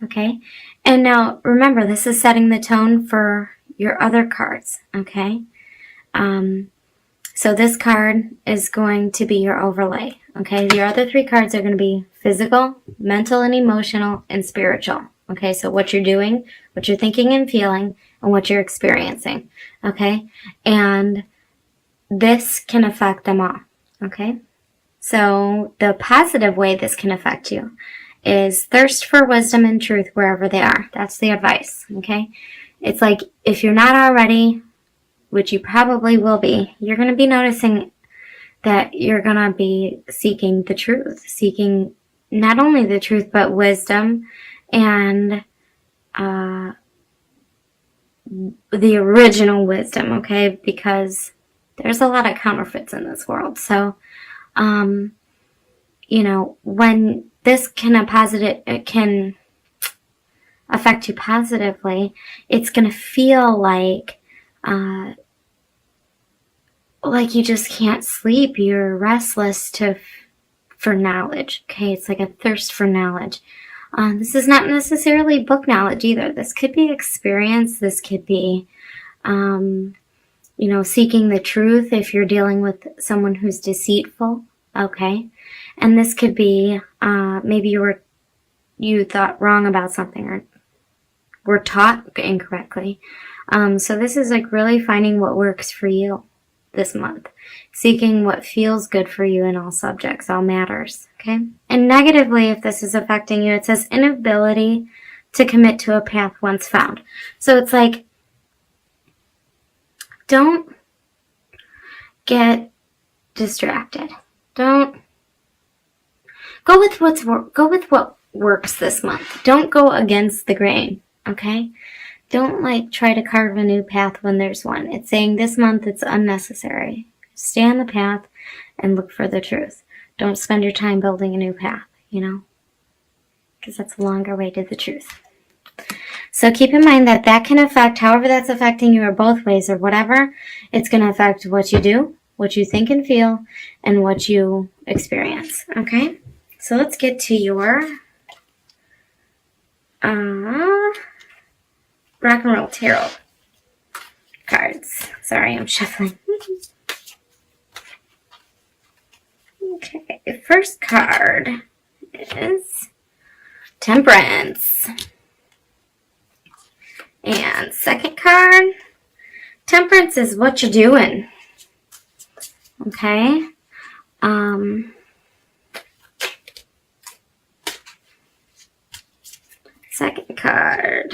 Okay? And now, remember, this is setting the tone for your other cards, okay? So this card is going to be your overlay, okay? Your other 3 cards are going to be physical, mental and emotional, and spiritual, okay? So what you're doing, what you're thinking and feeling, and what you're experiencing, okay? And this can affect them all, okay? So the positive way this can affect you is thirst for wisdom and truth wherever they are. That's the advice, okay? It's like if you're not already, which you probably will be, you're going to be noticing that you're going to be seeking the truth, seeking not only the truth, but wisdom and the original wisdom, okay? Because there's a lot of counterfeits in this world. So, you know, when this can affect you positively, it's going to feel like you just can't sleep. You're restless for knowledge. Okay, it's like a thirst for knowledge. This is not necessarily book knowledge either. This could be experience. This could be, you know, seeking the truth if you're dealing with someone who's deceitful. Okay, and this could be maybe you thought wrong about something or were taught incorrectly. So this is like really finding what works for you this month. Seeking what feels good for you in all subjects, all matters, okay? And negatively, if this is affecting you, it says inability to commit to a path once found. So it's like, don't get distracted. Don't go with what works this month. Don't go against the grain, okay? Don't like try to carve a new path when there's one. It's saying this month it's unnecessary. Stay on the path and look for the truth. Don't spend your time building a new path, you know, because that's a longer way to the truth. So keep in mind that that can affect, however that's affecting you or both ways or whatever, it's going to affect what you do, what you think and feel, and what you experience, okay? So let's get to your Rock and Roll Tarot cards. Sorry, I'm shuffling. Okay, the first card is Temperance. And second card, Temperance is what you're doing. Okay? Second card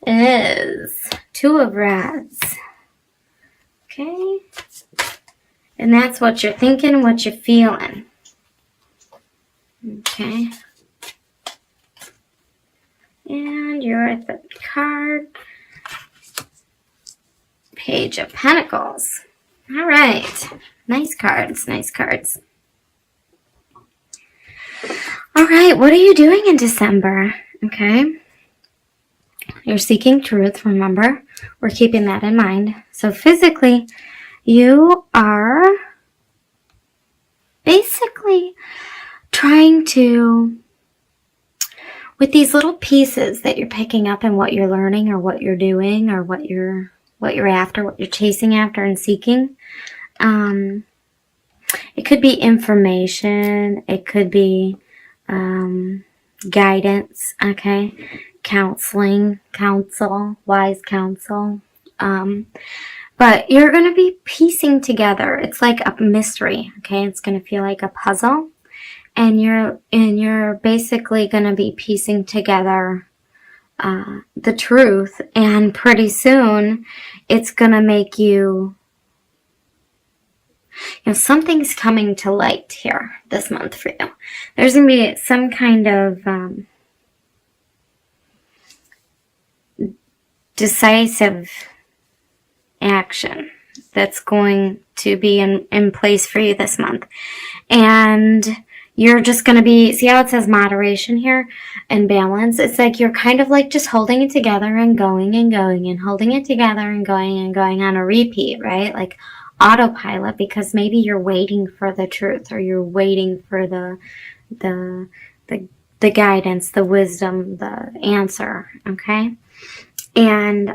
is Two of Rods. Okay? And that's what you're thinking, what you're feeling. Okay? And your third card, Page of Pentacles. All right. Nice cards, nice cards. All right, what are you doing in December? Okay. You're seeking truth, remember. We're keeping that in mind. So physically, you are basically trying to, with these little pieces that you're picking up and what you're learning or what you're doing or what you're after, what you're chasing after and seeking. It could be information. It could be guidance, okay? Counseling, counsel, wise counsel. But you're going to be piecing together. It's like a mystery, okay? It's going to feel like a puzzle. And you're basically going to be piecing together the truth, and pretty soon it's going to make you know, something's coming to light here this month for you. There's going to be some kind of decisive action that's going to be in place for you this month. And you're just going to be, see how it says moderation here and balance? It's like you're kind of like just holding it together and going and going and holding it together and going on a repeat, right? Like autopilot, because maybe you're waiting for the truth or you're waiting for the the guidance, the wisdom, the answer, okay? And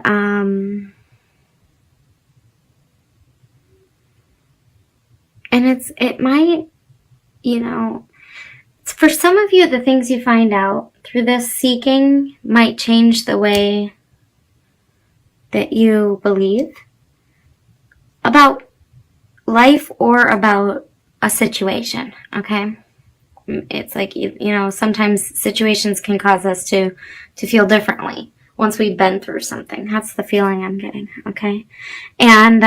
it might, you know, for some of you, the things you find out through this seeking might change the way that you believe about life or about a situation, okay? It's like, you know, sometimes situations can cause us to feel differently once we've been through something. That's the feeling I'm getting, okay? And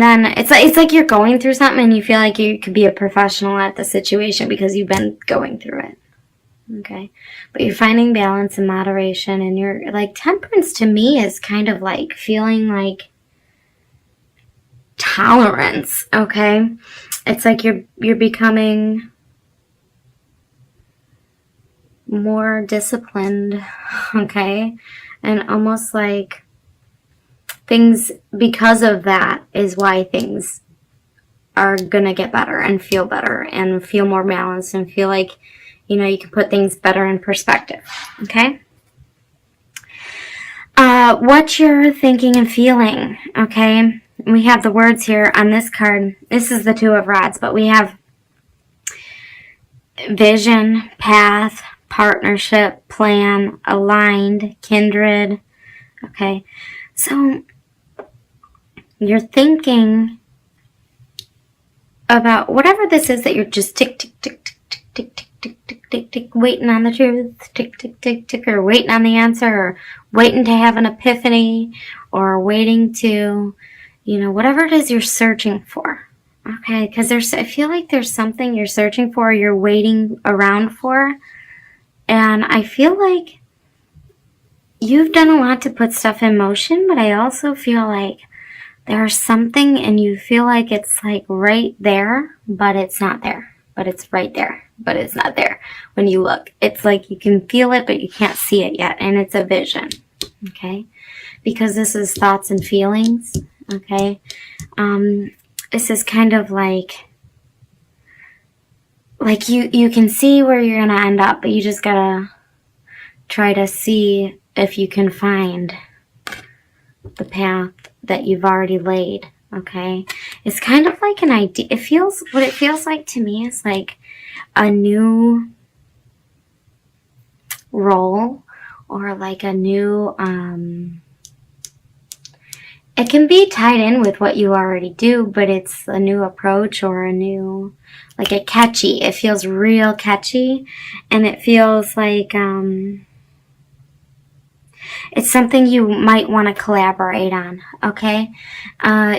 then it's like you're going through something and you feel like you could be a professional at the situation because you've been going through it, okay? But you're finding balance and moderation, and you're like, temperance to me is kind of like feeling like tolerance, okay? It's like you're becoming more disciplined, okay? And almost like things, because of that, is why things are gonna get better and feel more balanced and feel like, you know, you can put things better in perspective, okay? What you're thinking and feeling, okay? We have the words here on this card. This is the Two of Rods, but we have vision, path, partnership, plan, aligned, kindred, okay? So you're thinking about whatever this is that you're just tick, tick, tick, tick, tick, tick, tick, tick, tick, tick, tick, waiting on the truth, tick, tick, tick, tick, or waiting on the answer, or waiting to have an epiphany, or waiting to, you know, whatever it is you're searching for, okay? Because I feel like there's something you're searching for, you're waiting around for, and I feel like you've done a lot to put stuff in motion, but I also feel like there's something and you feel like it's like right there, but it's not there. But it's right there, but it's not there. When you look, it's like you can feel it, but you can't see it yet. And it's a vision, okay? Because this is thoughts and feelings, okay? This is kind of like you can see where you're going to end up, but you just got to try to see if you can find the path that you've already laid, okay? It's kind of like an idea. What it feels like to me is like a new role, or like a new, it can be tied in with what you already do, but it's a new approach, or a new, like it feels real catchy, and it feels like, it's something you might want to collaborate on, okay?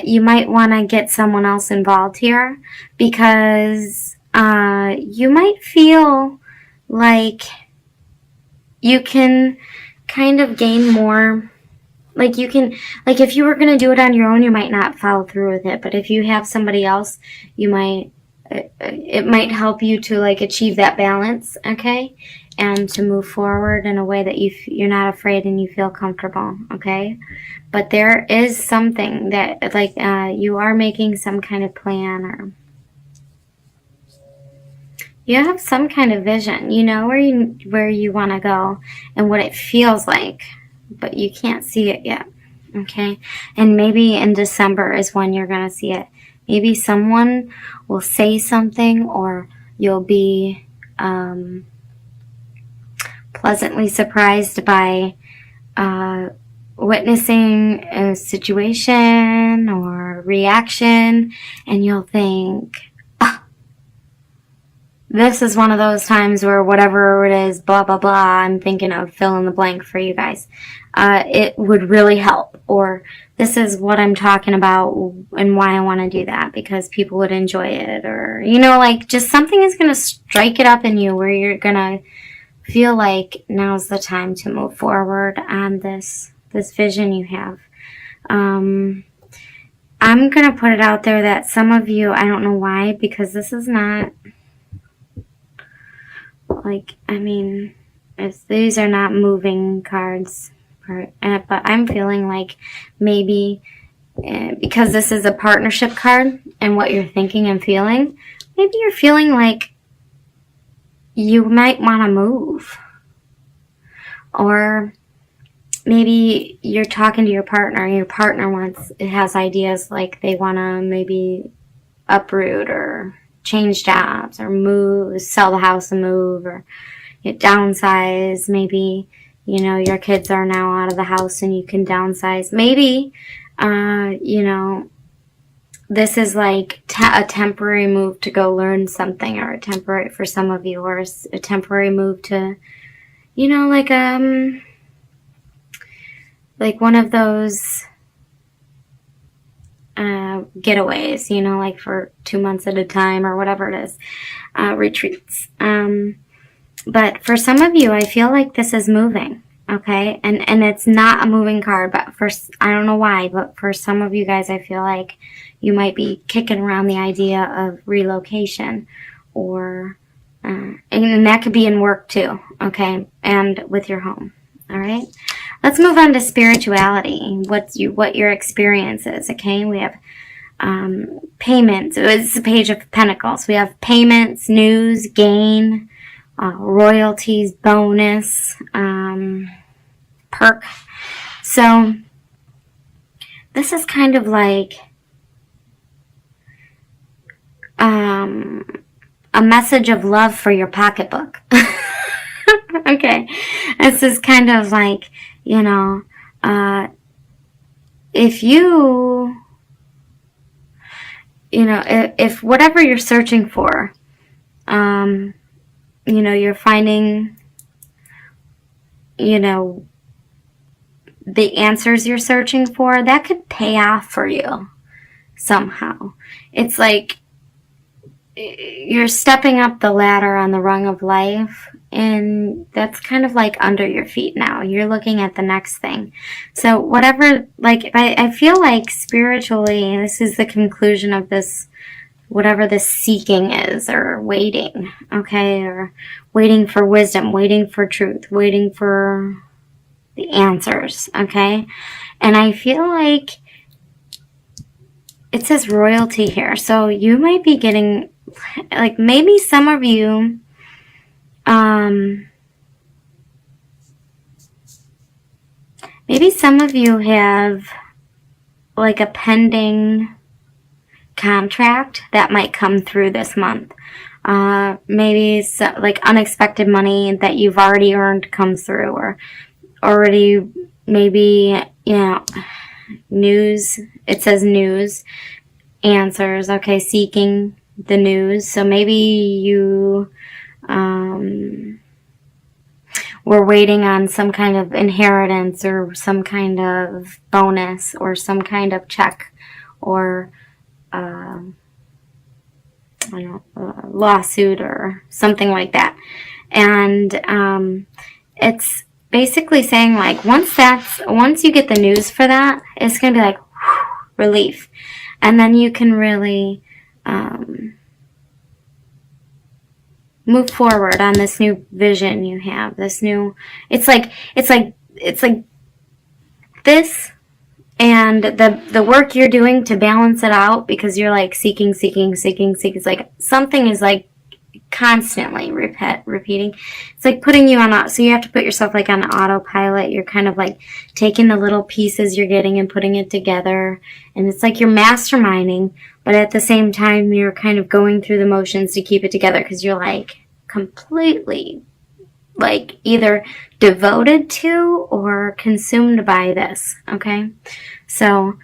You might want to get someone else involved here, because you might feel like you can kind of gain more, like you can, like if you were going to do it on your own, you might not follow through with it, but if you have somebody else, it might help you to like achieve that balance, okay? And to move forward in a way that you're not afraid and you feel comfortable, okay? But there is something that, like, you are making some kind of plan, or you have some kind of vision. You know where you want to go and what it feels like, but you can't see it yet, okay? And maybe in December is when you're going to see it. Maybe someone will say something, or you'll be pleasantly surprised by witnessing a situation or reaction, and you'll think, this is one of those times where whatever it is, blah, blah, blah, I'm thinking of fill in the blank for you guys. It would really help. Or this is what I'm talking about and why I want to do that, because people would enjoy it. Or, you know, like just something is going to strike it up in you where you're going to feel like now's the time to move forward on this vision you have. I'm going to put it out there that some of you, I don't know why, because this is not, like, I mean, these are not moving cards, but I'm feeling like maybe because this is a partnership card and what you're thinking and feeling, maybe you're feeling like you might want to move. Or maybe you're talking to your partner and your partner has ideas like they want to maybe uproot or change jobs or move, sell the house and move, or downsize. Maybe, you know, your kids are now out of the house and you can downsize. Maybe, you know, this is like a temporary move to go learn something, or a temporary, for some of you, or a temporary move to, you know, like one of those getaways, you know, like for 2 months at a time or whatever it is, retreats. But for some of you, I feel like this is moving, okay? And it's not a moving card, but I don't know why, but for some of you guys, I feel like you might be kicking around the idea of relocation, or, and that could be in work too, okay? And with your home, all right? Let's move on to spirituality, what your experience is, okay? We have payments. It's a page of Pentacles. We have payments, news, gain, royalties, bonus, perk. So this is kind of like a message of love for your pocketbook. Okay, this is kind of like, you know, if you know, if whatever you're searching for, you know, you're finding, you know, the answers you're searching for, that could pay off for you somehow. It's like you're stepping up the ladder on the rung of life, and that's kind of like under your feet now. You're looking at the next thing. So whatever, like, I feel like spiritually, this is the conclusion of this, whatever this seeking is, or waiting, okay, or waiting for wisdom, waiting for truth, waiting for the answers, okay? And I feel like it says royalty here, so you might be getting, like, maybe some of you, maybe some of you have like a pending contract that might come through this month. Maybe like unexpected money that you've already earned comes through, or already, maybe, you know, news. It says news, answers, okay, seeking the news. So maybe you we're waiting on some kind of inheritance, or some kind of bonus, or some kind of check, or I don't know, a lawsuit or something like that. And it's basically saying, like, once you get the news for that, it's gonna be like relief, and then you can really move forward on this new vision you have, this new, it's like this, and the work you're doing to balance it out, because you're like seeking. It's like something is like constantly repeating. It's like putting you on, so you have to put yourself like on autopilot. You're kind of like taking the little pieces you're getting and putting it together, and it's like you're masterminding, but at the same time you're kind of going through the motions to keep it together, because you're like completely like either devoted to or consumed by this, okay? So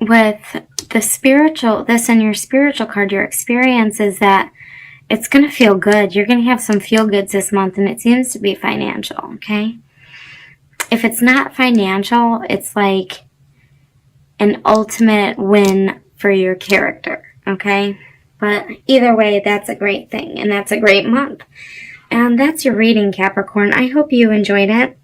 with the spiritual, this in your spiritual card, your experience is that it's going to feel good. You're going to have some feel goods this month, and it seems to be financial, okay? If it's not financial, it's like an ultimate win for your character, okay? But either way, that's a great thing, and that's a great month. And that's your reading, Capricorn. I hope you enjoyed it.